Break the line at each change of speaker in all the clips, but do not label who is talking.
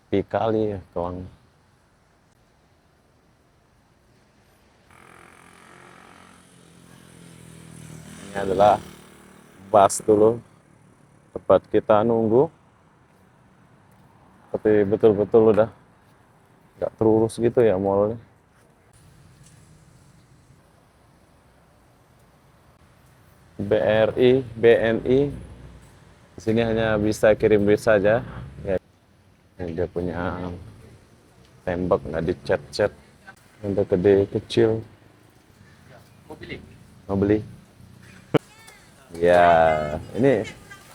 sepi kali ya kawan. Ini adalah bus dulu tempat kita nunggu, tapi betul-betul udah nggak terurus gitu ya mallnya. BRI, BNI, di sini hanya bisa kirim duit saja. Ya, ini dia punya tembok nggak dicat-cat, untuk gede kecil. Mau beli? Ya, ini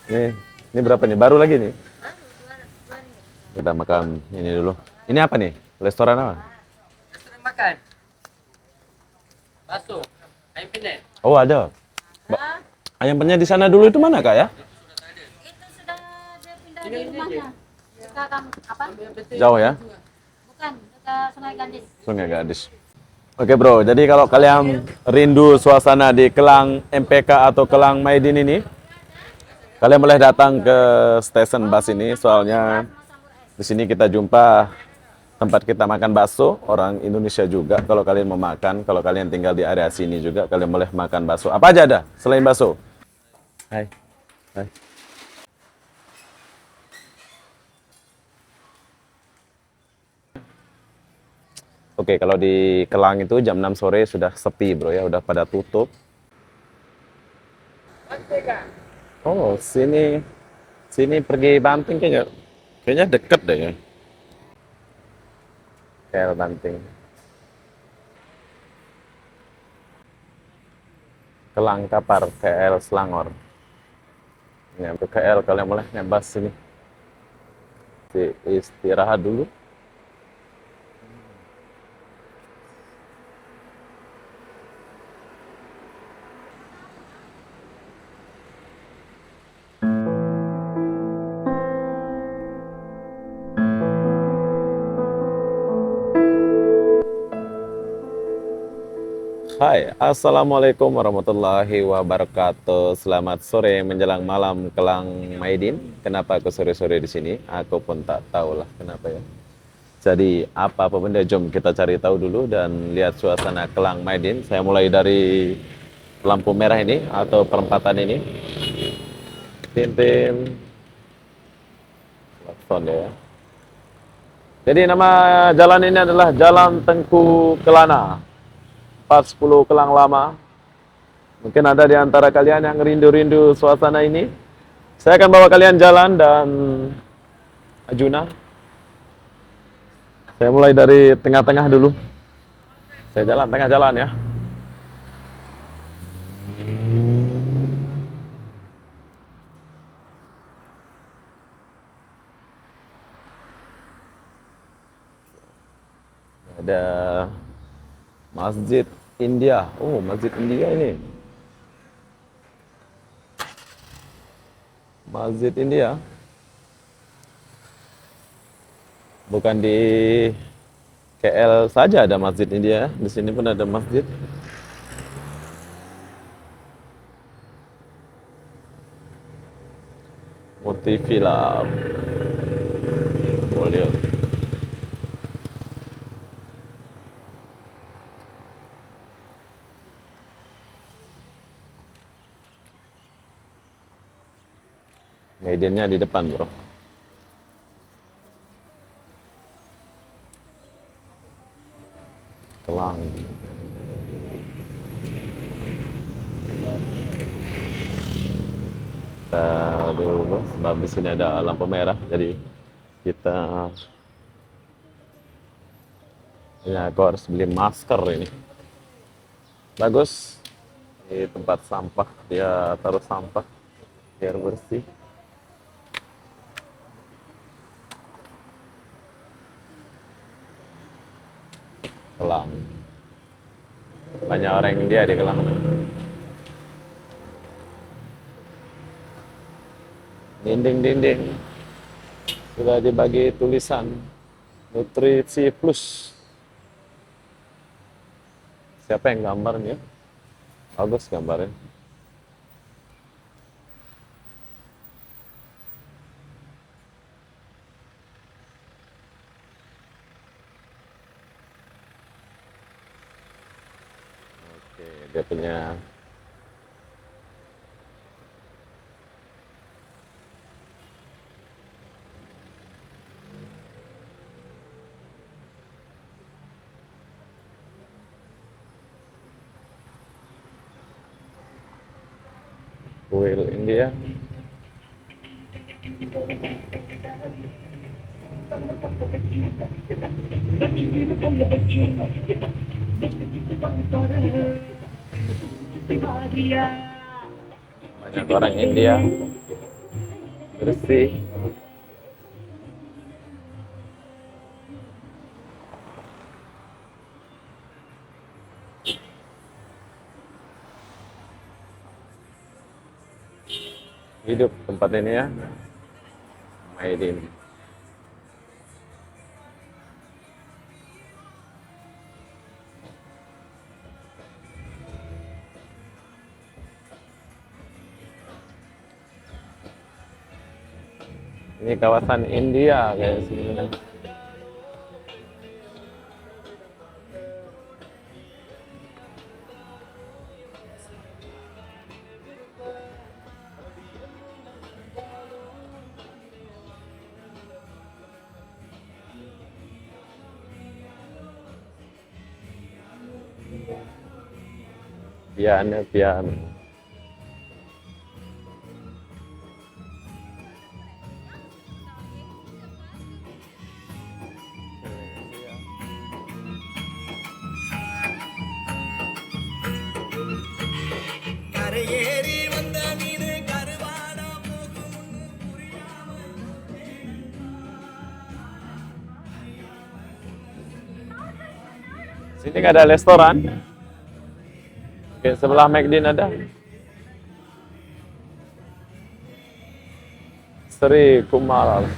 ini ini berapa nih? Baru lagi nih. Kita makan ini dulu. Ini apa nih? Restoran apa?
Restoran makan. Bakso. Ayam penyet.
Oh, ada. Ayam penyet di sana dulu itu mana, Kak ya?
Itu sudah dia pindah di rumahnya. Dekat apa?
Jauh ya?
Bukan, dekat Sungai Gadis.
Sungai Gadis. Oke, Bro. Jadi kalau kalian rindu suasana di Kelang MPK atau Kelang Maidin ini, kalian boleh datang ke stasiun bus ini. Soalnya di sini kita jumpa tempat kita makan bakso, orang Indonesia juga. Kalau kalian mau makan, kalau kalian tinggal di area sini juga, kalian boleh makan bakso. Apa aja ada selain bakso? Hai. Hai. Oke, kalau di Kelang itu jam 6 sore sudah sepi, Bro ya, udah pada tutup. Oh, sini sini pergi Banting kayaknya deket deh ya. KL Banting. Kelang Kapar, KL Selangor. Ini untuk KL kalian boleh nebas sini. Istirahat dulu. Hai, Assalamualaikum warahmatullahi wabarakatuh. Selamat sore menjelang malam Kelang Maidin. Kenapa aku sore-sore di sini? Aku pun tak tahulah kenapa ya. Jadi apa benda, jom kita cari tahu dulu dan lihat suasana Kelang Maidin. Saya mulai dari lampu merah ini atau perempatan ini. Tintin. Watson ya. Jadi nama jalan ini adalah Jalan Tengku Kelana. 410 Kelang Lama. Mungkin ada di antara kalian yang rindu-rindu suasana ini. Saya akan bawa kalian jalan dan Ajuna. Saya mulai dari tengah-tengah dulu. Saya jalan tengah jalan ya. Ada Masjid India. Oh, Masjid India ini. Masjid India. Bukan di KL saja ada Masjid India, di sini pun ada masjid. Multivilam. Oh, lihat. Mediannya di depan, Bro. Kelang. Kita dulu, sebab di sini ada lampu merah, jadi kita ya aku harus beli masker ini. Bagus. Di tempat sampah, dia taruh sampah biar bersih. Kelang. Banyak orang India di Kelang. Dinding-dinding sudah dibagi tulisan Nutrisi Plus. Siapa yang gambarnya? Bagus gambarnya. Dia punya kuil India. Banyak orang India bersih. Hidup tempat ini ya, Maidin. Ini kawasan India kayak sini. Piano, piano.
கரையேறி வந்த மீது கருவாடா போகும்னு புரியாம
Sini nggak ada restoran. Oke, sebelah McD ada. Sri Kumar.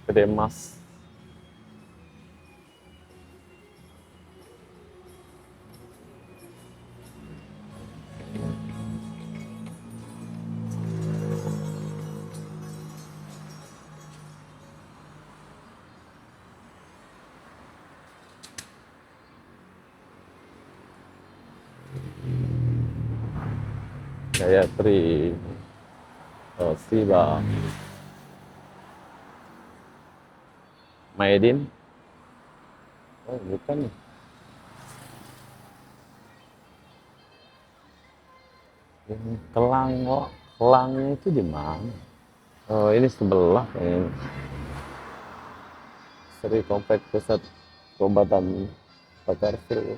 Gede Mas. Gayatri. Oh, Siva. Maidin. Oh, bukan. Ini Kelang kok. Kelang itu di mana? Oh, ini sebelah ini. Sri Komplek Pusat Pengobatan Pakarsil.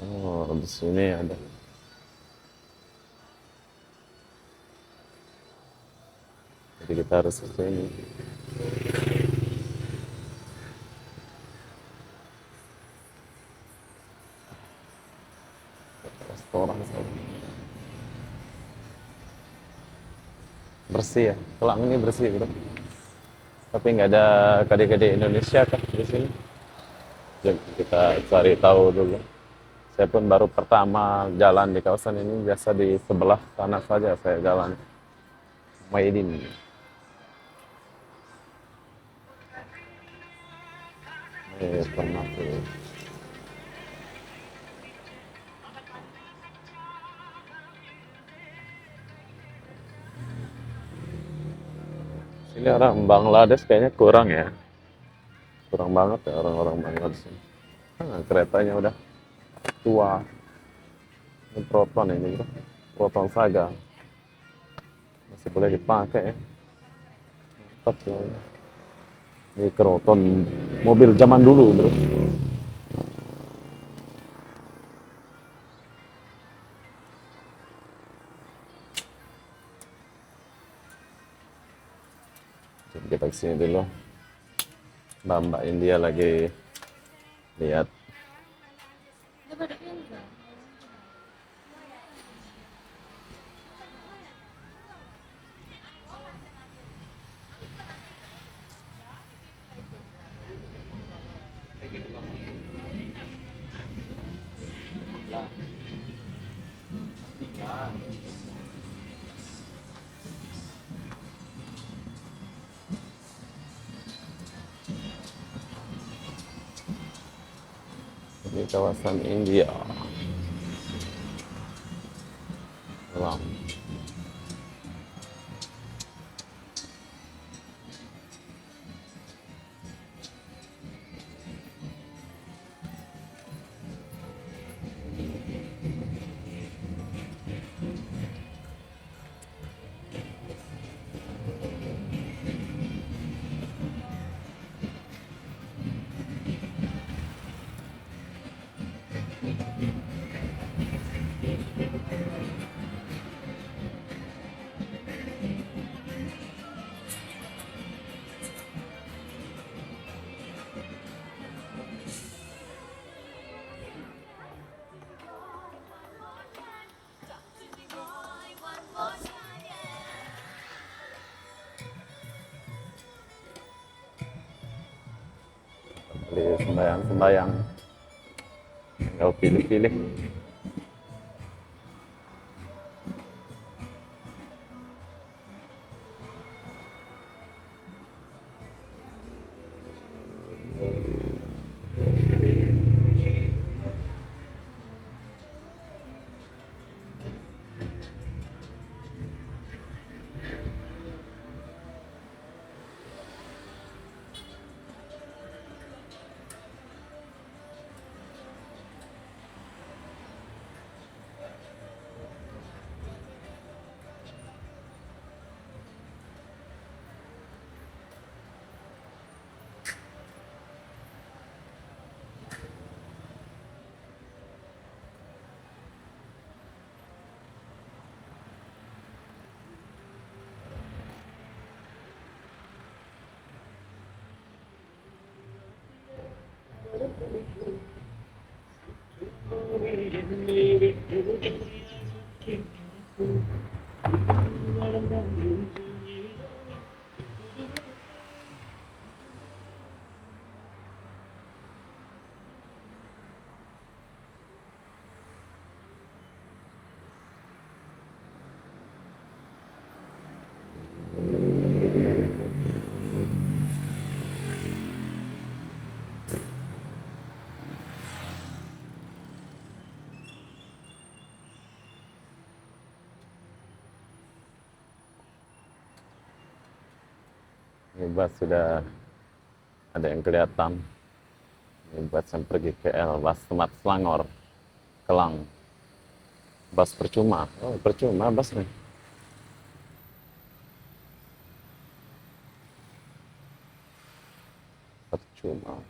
Oh, di sini ada. Jadi kita harus ke sini. Restoran bersih ya. Kelang ini bersih bro. Tapi nggak ada kade-kade Indonesia kan di sini. Jadi kita cari tahu dulu. Saya pun baru pertama jalan di kawasan ini, biasa di sebelah sana saja saya jalan. Maidin. Pernah tuh. Sini orang Bangladesh kayaknya kurang ya. kurang banget ya orang-orang Bangladesh ini. Keretanya udah tua. Ini Proton ini bro. Proton Saga. Masih boleh dipakai ya. Mantap ya. Ini Proton mobil zaman dulu bro. Jadi kita kesini dulu. Mbak India lagi lihat.
Daripada pindah.
Ini kawasan India. Alam. Beli sembayang-sembayang. Tinggal pilih-pilih. Ini bus sudah ada yang kelihatan. Ini bus yang pergi ke KL, bus Semat Selangor, Kelang. Bus percuma. Oh, percuma bus nih. Percuma.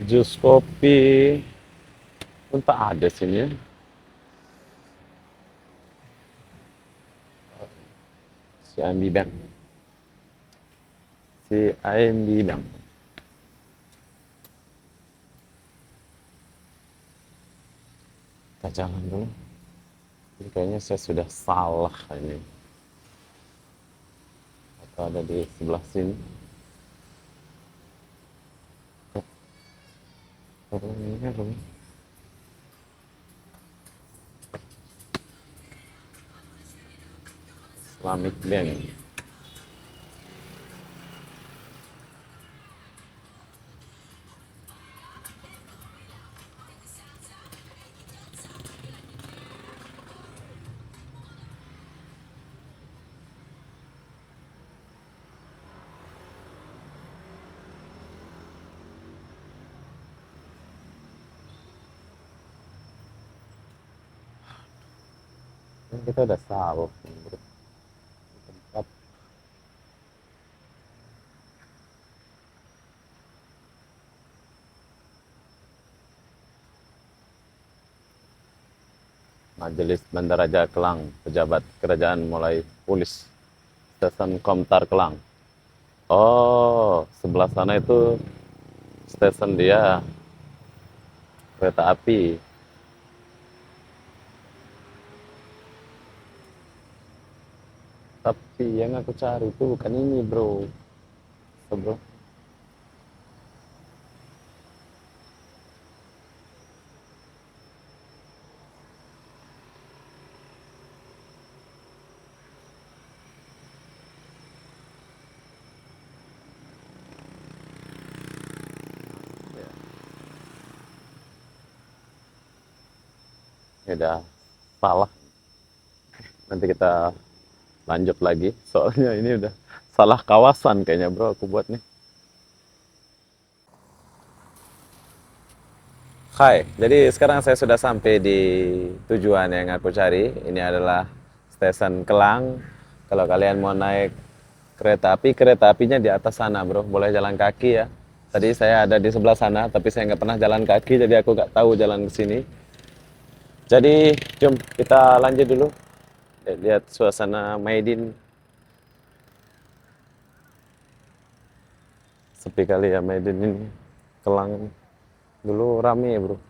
Jus kopi pun tak ada sini ya. CIMB Bank. CIMB Bank. Kita jalan dulu. Ini kayaknya saya sudah salah ini. Atau ada di sebelah sini. Islamic Bank. Kita udah salvo bro. Tempat Majelis Bandaraja Kelang, pejabat kerajaan mulai pulis stesen Komtar Kelang. Oh, sebelah sana itu stesen dia kereta api. Tapi yang aku cari itu bukan ini bro. Bro. Ya udah salah. Nanti kita lanjut lagi. Soalnya ini udah salah kawasan kayaknya bro aku buat nih. Hai, jadi sekarang saya sudah sampai di tujuan yang aku cari. Ini adalah stesen Kelang. Kalau kalian mau naik kereta apinya di atas sana bro. Boleh jalan kaki ya. Tadi saya ada di sebelah sana, tapi saya nggak pernah jalan kaki, jadi aku nggak tahu jalan ke sini. Jadi, jom kita lanjut dulu. Lihat suasana Maidin. Sepi kali ya Maidin ini. Kelang dulu rame bro.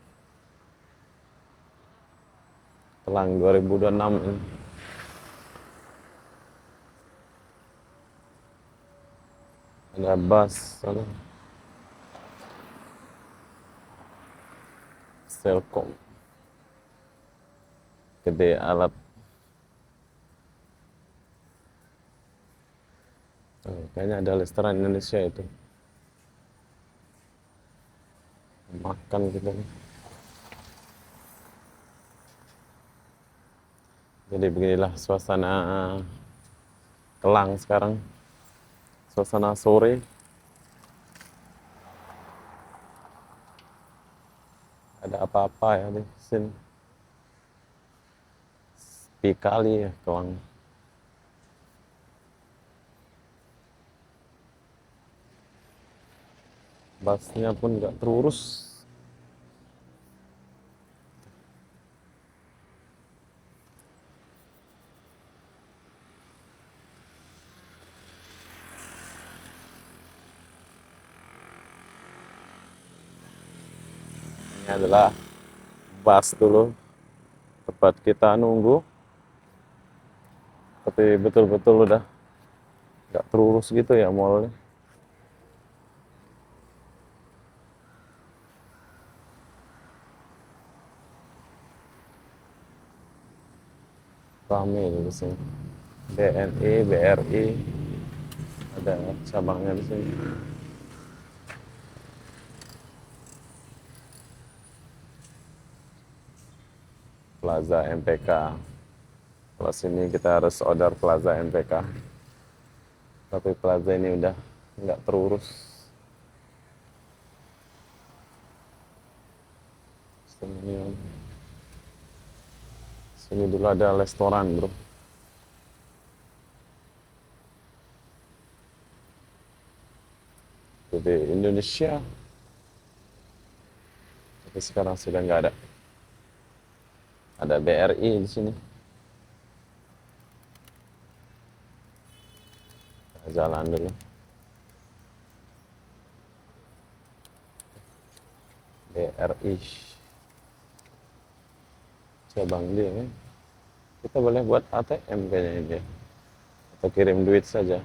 Kelang 2026 ini. Ada bus, ada Selkom. Gede alat. Oh, kayaknya ada restoran Indonesia itu. Makan gitu. Jadi beginilah suasana Kelang sekarang. Suasana sore. Ada apa-apa ya di sini. Sepi kali ya Kelang. Busnya pun nggak terurus. Ini adalah bus dulu tempat kita nunggu, tapi betul-betul udah nggak terurus gitu ya mallnya. Rame di sini. BNI, BRI, ada cabangnya di sini. Plaza MPK. Kalau sini kita harus order Plaza MPK. Tapi Plaza ini udah nggak terurus. Sini dulu ada restoran bro. Jadi Indonesia. Tapi sekarang sudah nggak ada. Ada BRI di sini. Kita jalan dulu. BRI. Cabang dia kan. Kita boleh buat ATM kayaknya dia. Atau kirim duit saja.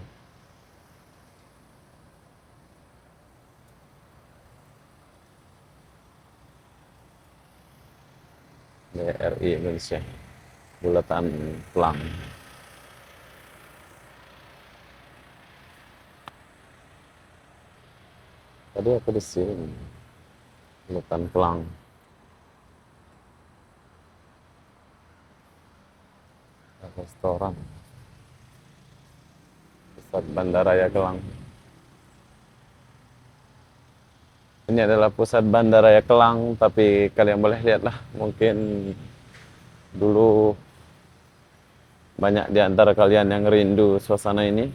BRI Indonesia. Bulatan Kelang. Tadi aku di sini. Bulatan Kelang. Restoran. Pusat Bandaraya Kelang. Ini adalah pusat Bandaraya Kelang, tapi kalian boleh lihatlah, mungkin dulu banyak di antara kalian yang rindu suasana ini.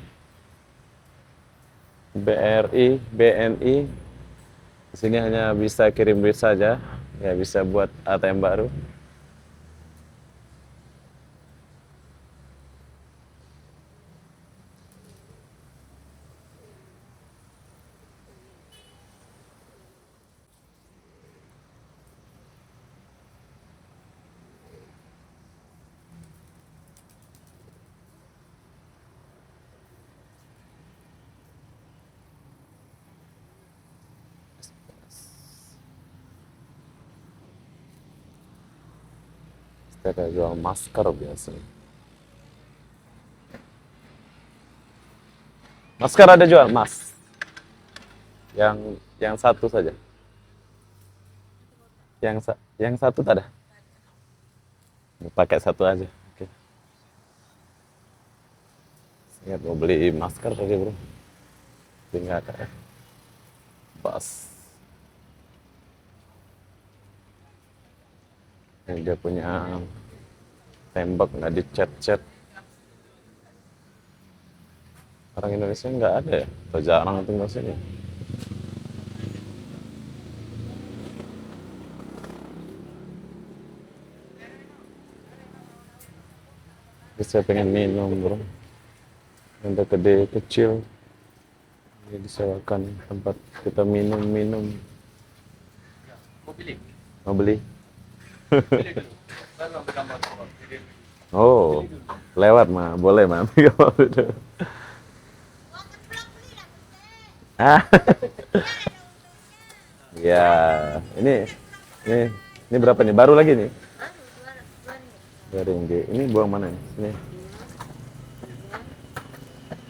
BRI, BNI, di sini hanya bisa kirim duit saja, nggak bisa buat ATM baru. Kita jual masker biasanya. Masker ada jual, Mas. Yang satu saja. Yang satu tak ada. Pakai satu aja. Oke. Ingat mau beli masker tadi, bro. Tapi nggak ada. Pas. Ini dia punya tembok, nggak dicat-cat. Orang Indonesia nggak ada ya? Atau jarang tinggal sini? Saya pengen minum, bro. Ada gede kecil. Ini disewakan tempat kita minum-minum.
Mau pilih?
Mau beli?
Pilih dulu. Baru ambil gambar.
Oh, lewat mah, boleh mah. Ah, ya, ini berapa nih? Baru lagi nih? Ringgit. Ini buang mana nih? Sini.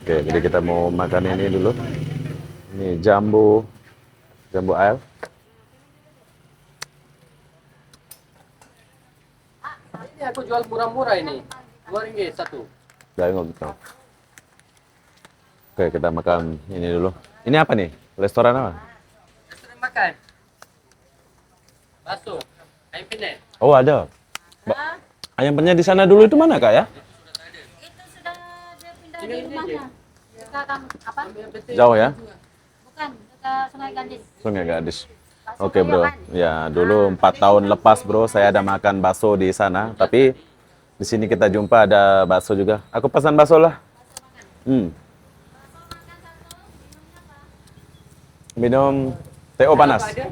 Oke, jadi kita mau makan ini dulu. Ini jambu air.
Ini aku jual murah-murah ini. Rp2 satu.
Jangan gitu. Oke, kita makan ini dulu. Ini apa nih? Restoran apa?
Restoran makan. Bakso. Ayam penyet.
Oh, ada. Ayam penyet di sana dulu itu mana, Kak ya?
Itu sudah dia pindah di rumahnya. Dekat apa?
Jauh ya?
Bukan, dekat Sungai Gandis.
Sungai Gadis.
Bakso
Oke, bro.
Bayokan.
Ya, dulu 4 tahun lepas, bro, saya ada makan bakso di sana. Tapi di sini kita jumpa ada bakso juga. Aku pesan bakso lah. Minum TO panas.
Apa aja?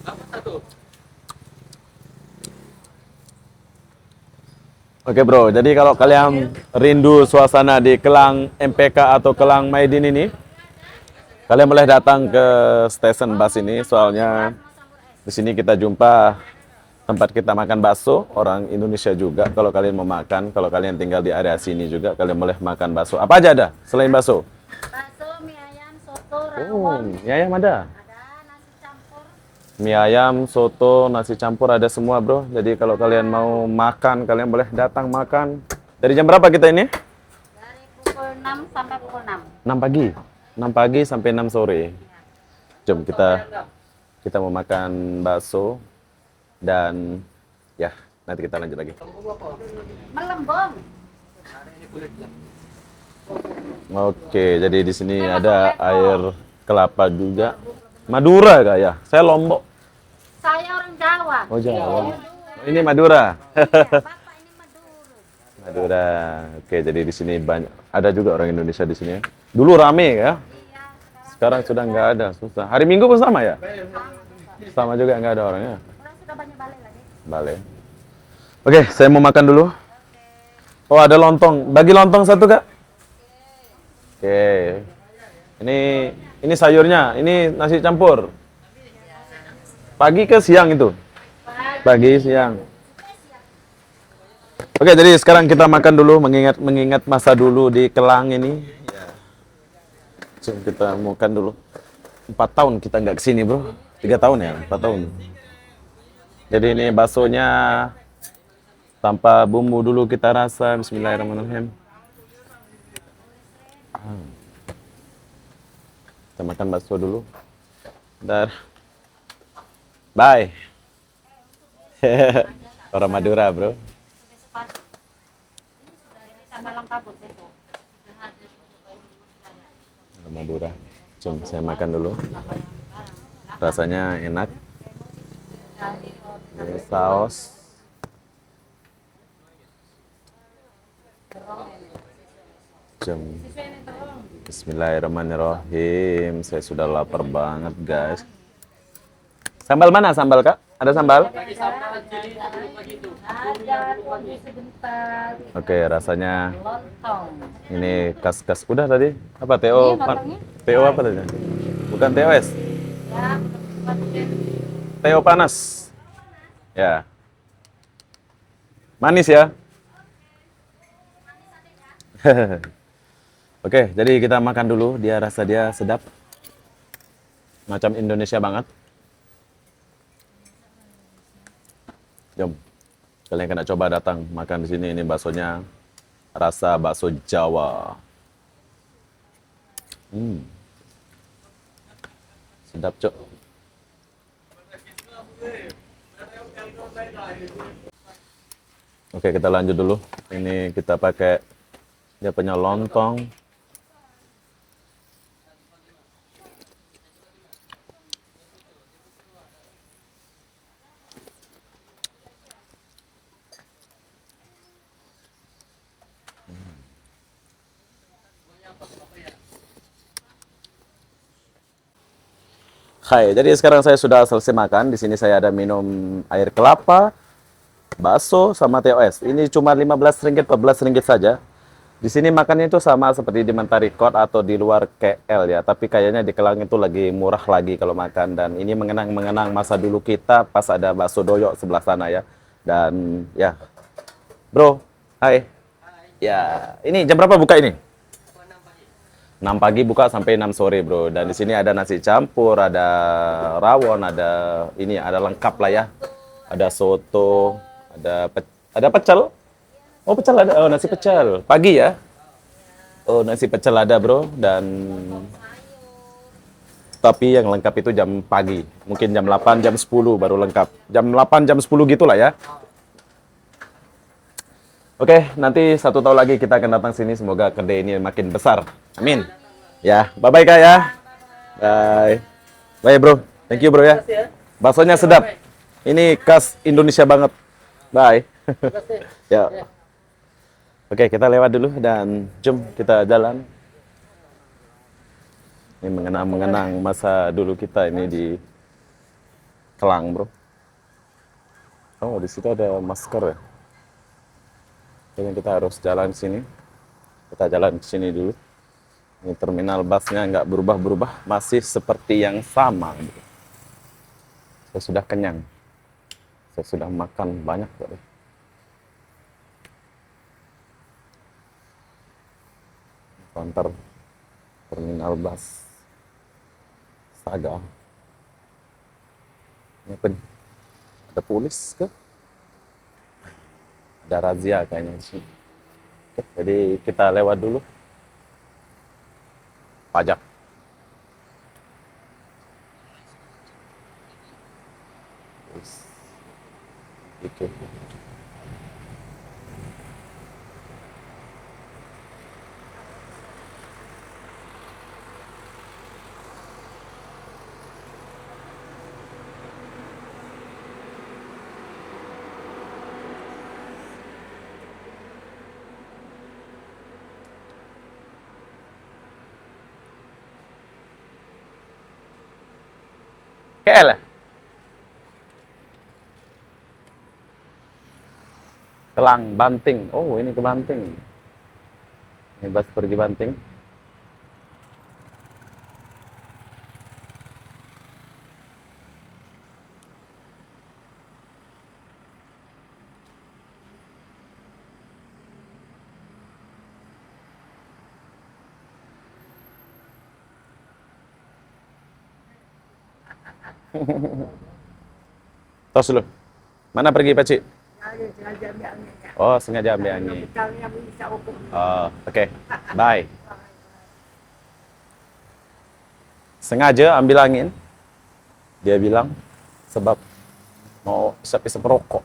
Apa satu?
Oke, bro, jadi kalau kalian rindu suasana di Kelang MPK atau Kelang Maidin ini, kalian boleh datang ke stasiun bus ini. Soalnya di sini kita jumpa tempat kita makan bakso, orang Indonesia juga. Kalau kalian mau makan, kalau kalian tinggal di area sini juga, kalian boleh makan bakso. Apa aja ada selain bakso?
Bakso, mie ayam, soto,
Oh,
rawon.
mie ayam ada.
Ada nasi campur.
Mie ayam, soto, nasi campur ada semua, bro. Jadi kalau kalian mau makan, kalian boleh datang makan. Dari jam berapa kita ini?
Dari pukul 6 sampai pukul 6.
6 pagi. 6 pagi sampai 6 sore. Jom kita mau makan bakso dan ya, nanti kita lanjut lagi.
Melembong.
Oke, jadi di sini ada air kelapa juga. Madura kak ya? Saya Lombok.
Saya orang Jawa.
Oh Jawa. Oh, ini Madura.
Bapak ini Madura.
Madura. Oke, jadi di sini banyak. Ada juga orang Indonesia di sini ya. Dulu rame ya.
Iya,
Sekarang sudah nggak ada, susah. Hari Minggu pun sama ya? Sama juga nggak ada orangnya.
orang sudah banyak balik lagi.
Balik. Oke, saya mau makan dulu. Oh, ada lontong. Bagi lontong satu, Kak. Oke. Ini sayurnya, ini nasi campur. Pagi ke siang itu? Pagi, siang. Oke, jadi sekarang kita makan dulu mengingat masa dulu di Kelang ini. Jom kita makan dulu. 4 tahun kita nggak kesini, bro. 3 tahun ya, 4 tahun. Jadi ini baksonya tanpa bumbu dulu kita rasa. Bismillahirrahmanirrahim. Kita makan bakso dulu. Bentar. Bye. Orang Madura, bro.
kabut itu. Sengaja.
Madura. Jom saya makan dulu. Rasanya enak. Ini saus. Jom. Bismillahirrahmanirrahim. Saya sudah lapar banget, guys. Sambal mana sambal, Kak? Ada sambal?
Lagi sambal jadi dulu begitu.
Ada tunggu sebentar.
Oke, rasanya
Lontong.
ini kas-kas. Udah tadi? Apa TO?
Ini lontongnya.
TO apa tadi? Bukan TOS.
Ya,
TO panas. Ya. Manis ya. Oke, jadi kita makan dulu. Dia rasa dia sedap. Macam Indonesia banget. Jom. Kalian kena coba datang makan di sini. Ini baksonya rasa bakso Jawa. Sedap, Cok. Oke, kita lanjut dulu. Ini kita pakai dia punya lontong. Hai, jadi sekarang saya sudah selesai makan. Di sini saya ada minum air kelapa, bakso, sama TOS. Ini cuma 15 ringgit, 14 ringgit saja. Di sini makannya itu sama seperti di Mentari Court atau di luar KL ya. Tapi kayaknya di Kelang itu lagi murah lagi kalau makan. Dan ini mengenang masa dulu kita pas ada bakso doyok sebelah sana ya. Dan ya, bro, hai. Ya, ini jam berapa buka ini? 6 pagi buka sampai 6 sore, bro. Dan di sini ada nasi campur, ada rawon, ada ini, ada lengkap lah ya. Ada soto, ada pecel. Oh, pecel ada. Oh, nasi pecel. Pagi ya? Oh, nasi pecel ada, bro. Dan tapi yang lengkap itu jam pagi. Mungkin jam 8, jam 10 baru lengkap. Jam 8, jam 10 gitulah ya. Oke, nanti 1 tahun lagi kita akan datang sini. Semoga kedai ini makin besar. Amin. Ya, bye-bye Kak ya. Bye. Bye bro. Thank you bro ya. Baksonya sedap. Ini khas Indonesia banget. Bye. Ya. Oke, kita lewat dulu dan jom kita jalan. Ini mengenang masa dulu kita ini di Kelang, bro. Oh, di situ ada masker ya. Jadi kita harus jalan sini. Kita jalan ke sini dulu. Ini terminal busnya nggak berubah-berubah, masih seperti yang sama. Gitu. Saya sudah kenyang. Saya sudah makan banyak tadi. Counter terminal bus Saga. Ini apa nih? Ada polis ke? Ada razia kayaknya di sini. Oke, jadi kita lewat dulu. Pajak. Oke. KL ya? Kelang, Banting. Oh, ini ke Banting. Ini bus pergi Banting. Tos dulu. Mana pergi, Pakcik? Oh, sengaja ambil angin. Oh, oke. Bye. Sengaja ambil angin. Dia bilang sebab mau isap-isap rokok.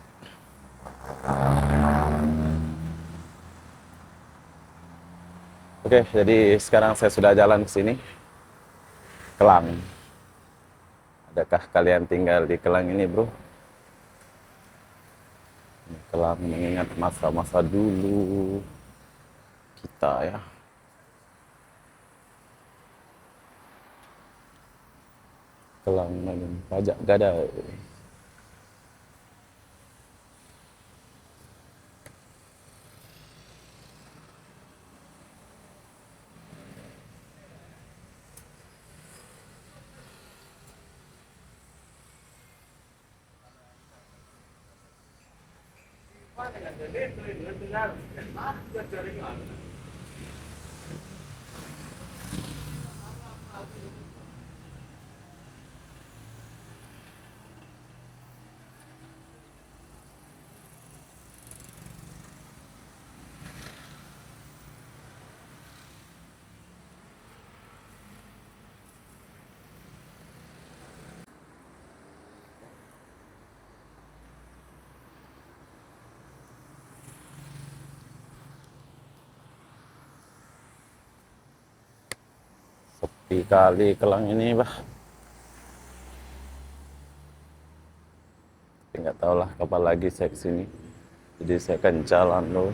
Oke, jadi sekarang saya sudah jalan ke sini, Kelang. Adakah kalian tinggal di Kelang ini, bro? Kelang mengingat masa-masa dulu kita ya. Kelang Mayun, Pajak Gadai. Sepi kali Kelang ini, bah. Tapi nggak tahu lah kapan lagi saya kesini. Jadi saya akan jalan dulu.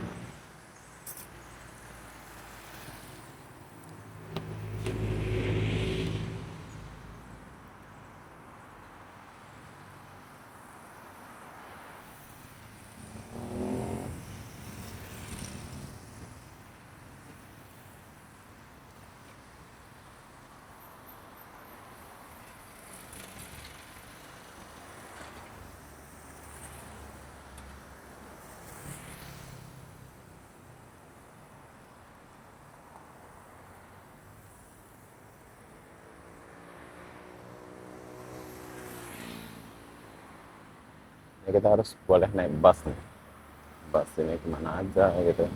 Ya, kita harus boleh naik bus nih. Bus ini kemana aja gitu.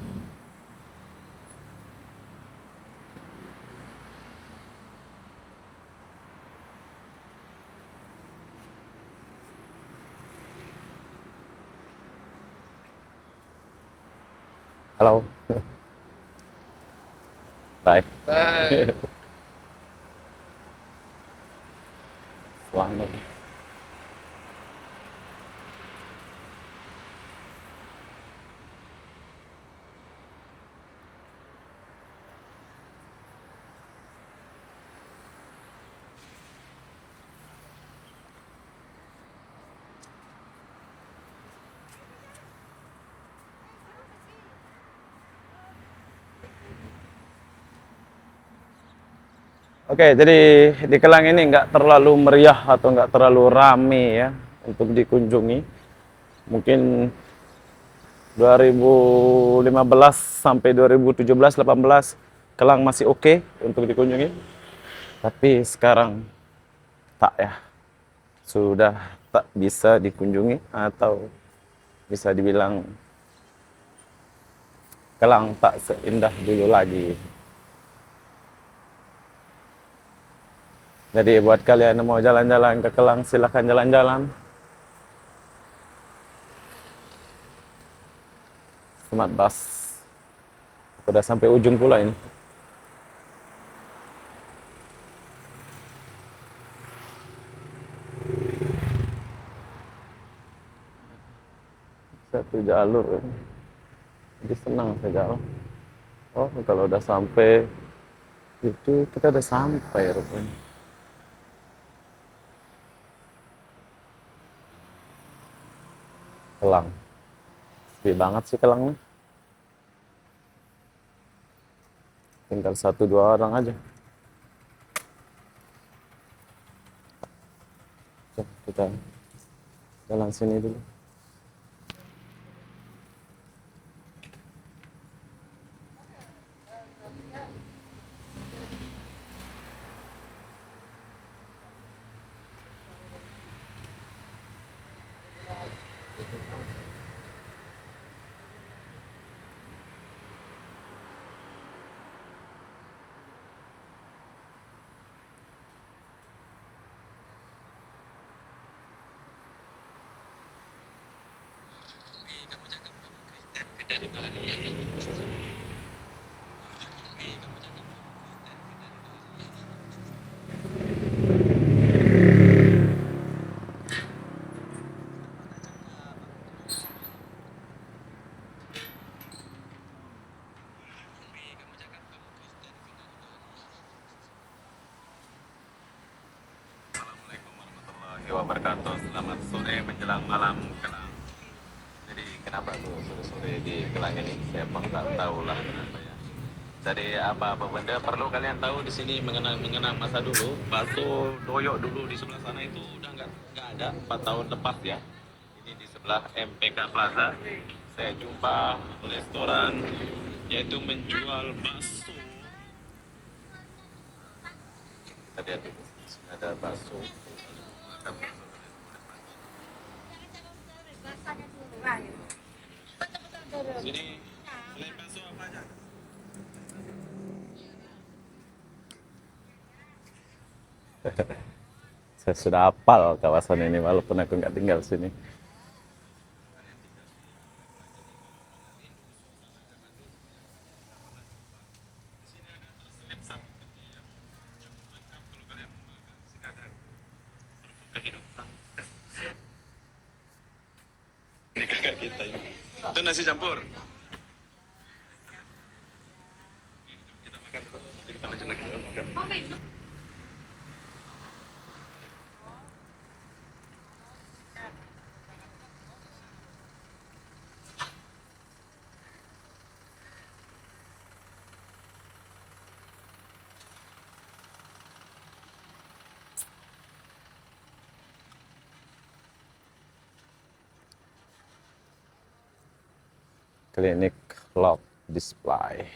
Halo. Bye. Selamat. Oke, jadi di Kelang ini nggak terlalu meriah atau nggak terlalu rame ya untuk dikunjungi. Mungkin 2015 sampai 2017-18 Kelang masih oke untuk dikunjungi. Tapi sekarang tak ya, sudah tak bisa dikunjungi atau bisa dibilang Kelang tak seindah dulu lagi. Jadi buat kalian yang mau jalan-jalan ke Kelang, silahkan jalan-jalan. Smart Bus. Udah sampai ujung pula ini. Satu jalur. Jadi senang saya jalan. Oh, kalau udah sampai itu kita udah sampai rupanya. Kelang. Sepi banget sih Kelangnya. Tinggal 1-2 orang aja. Coba kita jalan sini dulu. wabarakatuh. Selamat sore menjelang malam Kelang. Jadi kenapa tuh sore-sore di Kelang ini? Saya pun tak tahu lah kenapa ya. Jadi apa-apa benda perlu kalian tahu di sini mengenang masa dulu. Bakso doyok dulu di sebelah sana itu udah nggak ada 4 tahun lepas ya. Ini di sebelah MPK Plaza. Saya jumpa restoran yaitu menjual bakso. Tadi ada bakso. Sini selain bakso apa aja? Saya sudah hafal kawasan ini walaupun aku nggak tinggal sini. Ini kakak kita ini. Itu nasi campur. Kita makan. Kita lanjut lagi. Makan. Klinik Lock Display.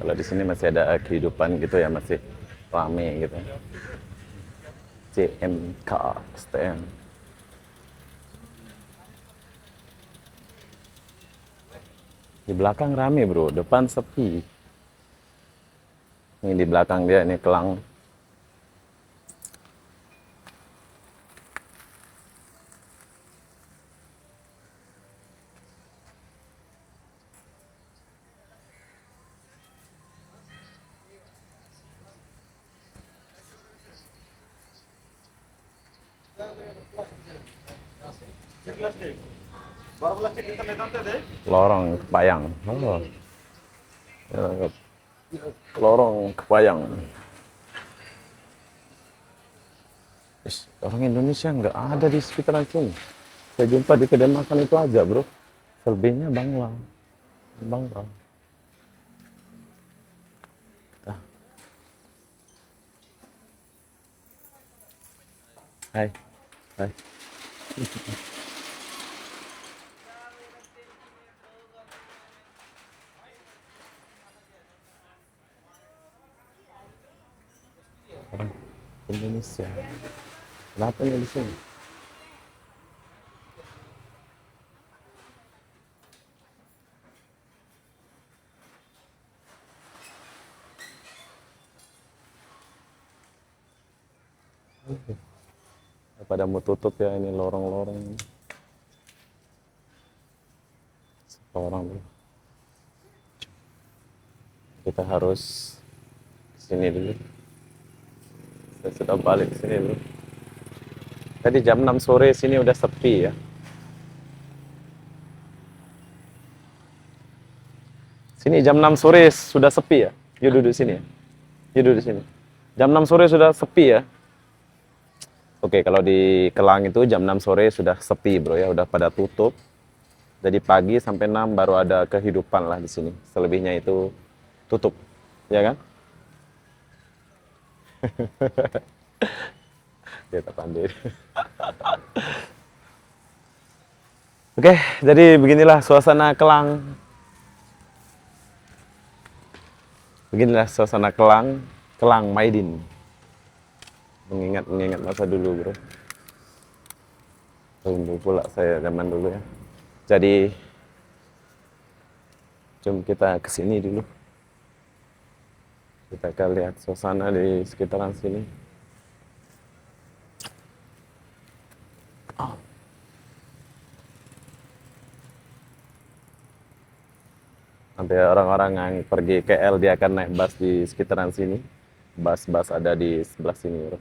Kalau di sini masih ada kehidupan gitu ya, masih rame gitu. CMK STM. Di belakang rame bro, depan sepi. Ini di belakang dia, ini Kelang. Lorong Kepayang. Oh. Ya, Lorong Kepayang. Orang Indonesia nggak ada di sekitaran sini. Saya jumpa di kedai makan itu aja bro. Selebihnya Bangla. Bangla. Ah. Hai. Hai. Orang Indonesia. Kenapa nih di sini? Pada mau tutup ya ini lorong-lorong. Orang kita harus sini dulu. Saya sudah balik sini dulu. Tadi jam 6 sore sini udah sepi ya. Sini jam 6 sore sudah sepi ya. Yuk duduk sini ya. Yuk duduk sini. Jam 6 sore sudah sepi ya. Oke, kalau di Kelang itu jam 6 sore sudah sepi bro ya, udah pada tutup. Jadi pagi sampai 6 baru ada kehidupan lah di sini. Selebihnya itu tutup, ya kan? Dia tak pandai. Oke, jadi beginilah suasana Kelang. Beginilah suasana Kelang, Kelang Maidin. Mengingat masa dulu bro. Rindu pula saya zaman dulu ya. Jadi jom kita ke sini dulu. Kita akan lihat suasana di sekitaran sini. Oh. Nanti orang-orang yang pergi KL dia akan naik bus di sekitaran sini. Bus-bus ada di sebelah sini bro.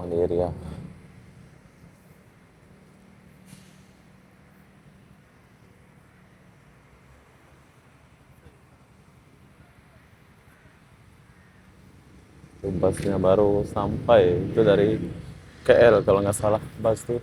Mandiri ya. Itu busnya baru sampai, itu dari KL kalau nggak salah bus tuh.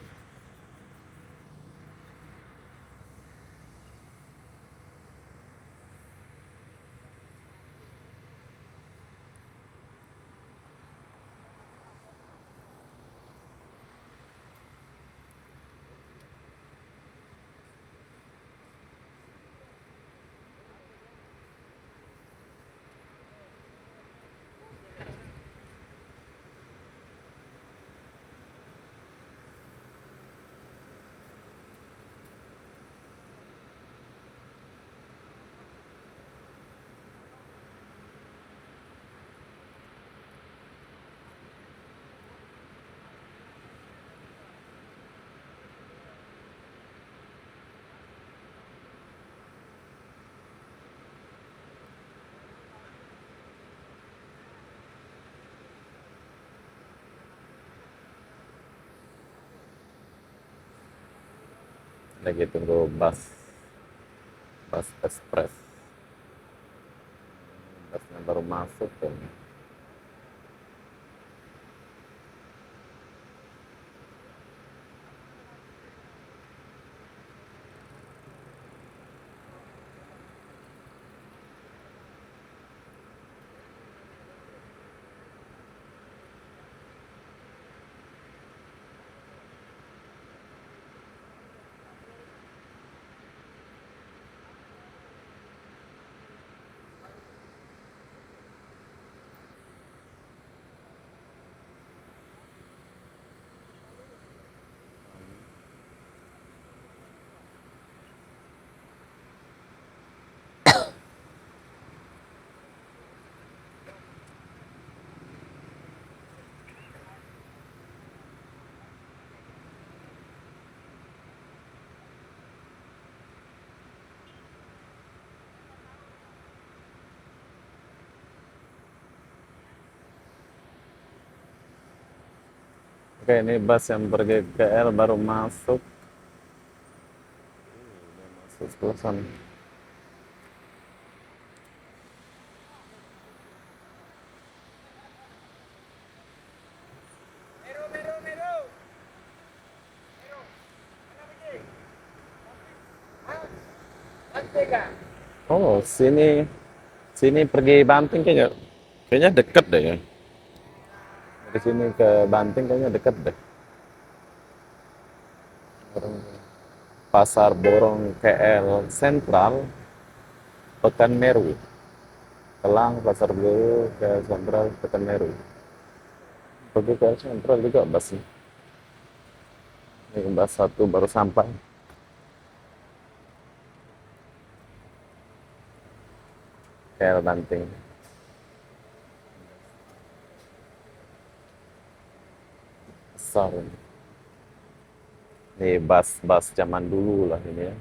Lagi tunggu bus ekspres, busnya baru masuk kan. Oke, ini bus yang pergi ke KL baru masuk. Udah masuk sebelah sana. Oh, sini sini pergi Banting kayaknya deket deh ya. Dari sini ke Banting kayaknya deket deh. Pasar Borong KL Sentral, Pekanbaru. Kelang Pasar Baru ke Sentral Pekanbaru. Pergi ke Sentral juga busnya. Ini bus satu baru sampai. KL Banting. Besar ini. Ini bus-bus zaman dulu lah ini ya.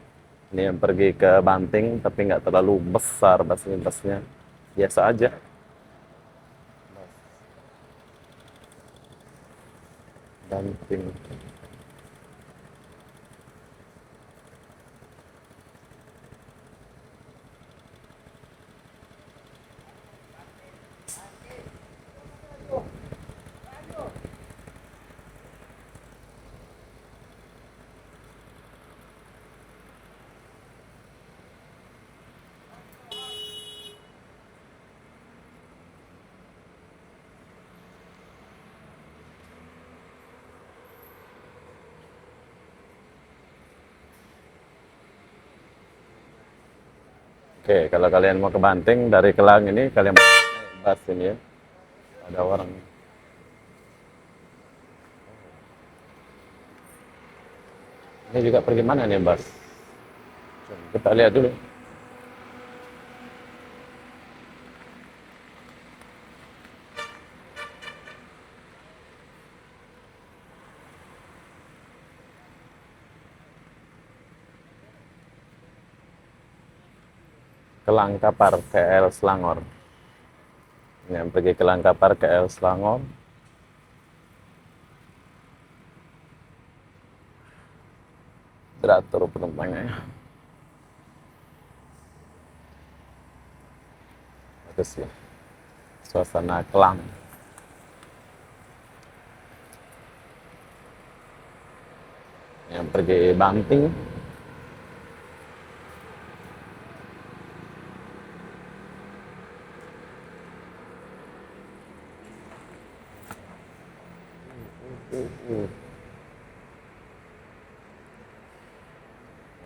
Ini yang pergi ke Banting tapi nggak terlalu besar busnya biasa aja. Banting. Oke, kalau kalian mau ke Banting dari Kelang ini kalian naik bus ini ya. Ada orang. Ini juga pergi mana nih bus? Coba kita lihat dulu. Kelang Kapar KL Selangor. Ini yang pergi Kelang Kapar KL Selangor. teratur penumpangnya. Bagus ya. Suasana Kelang. Yang pergi Banting.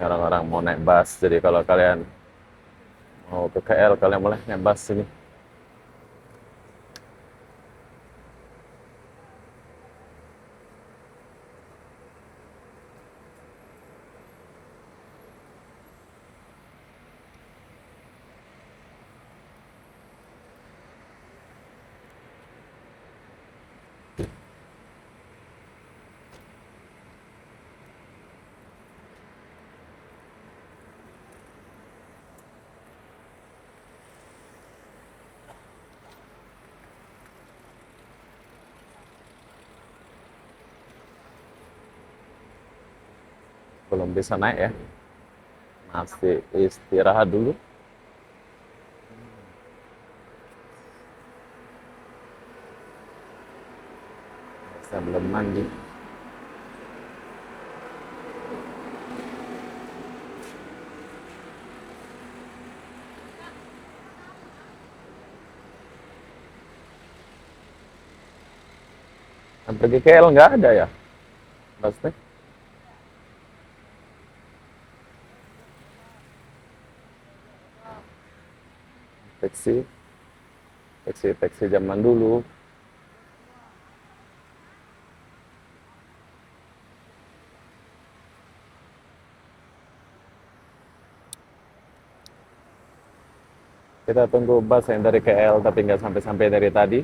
Orang-orang mau naik bus, jadi kalau kalian mau ke KL, kalian boleh naik bus sini. Belum bisa naik ya, masih istirahat dulu. Saya belum mandi. Yang pergi KL nggak ada ya, pasti. Taksi zaman dulu. Kita tunggu bus yang dari KL tapi nggak sampai-sampai dari tadi.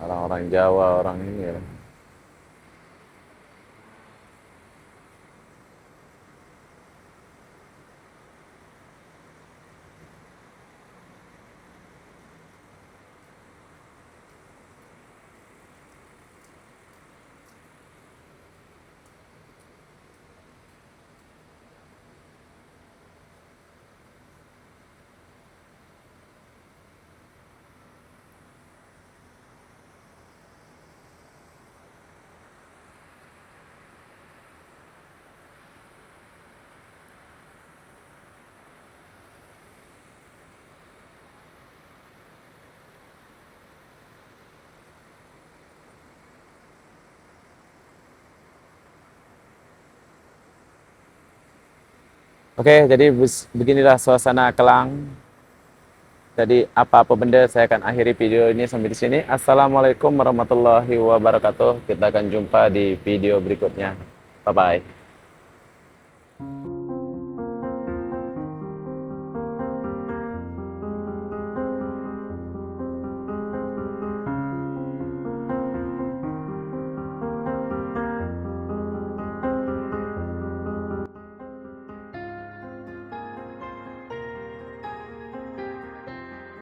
Orang-orang Jawa, orang ini ya. Oke, jadi beginilah suasana Kelang. Jadi apa-apa benda saya akan akhiri video ini sampai di sini. Assalamualaikum warahmatullahi wabarakatuh. Kita akan jumpa di video berikutnya. Bye-bye.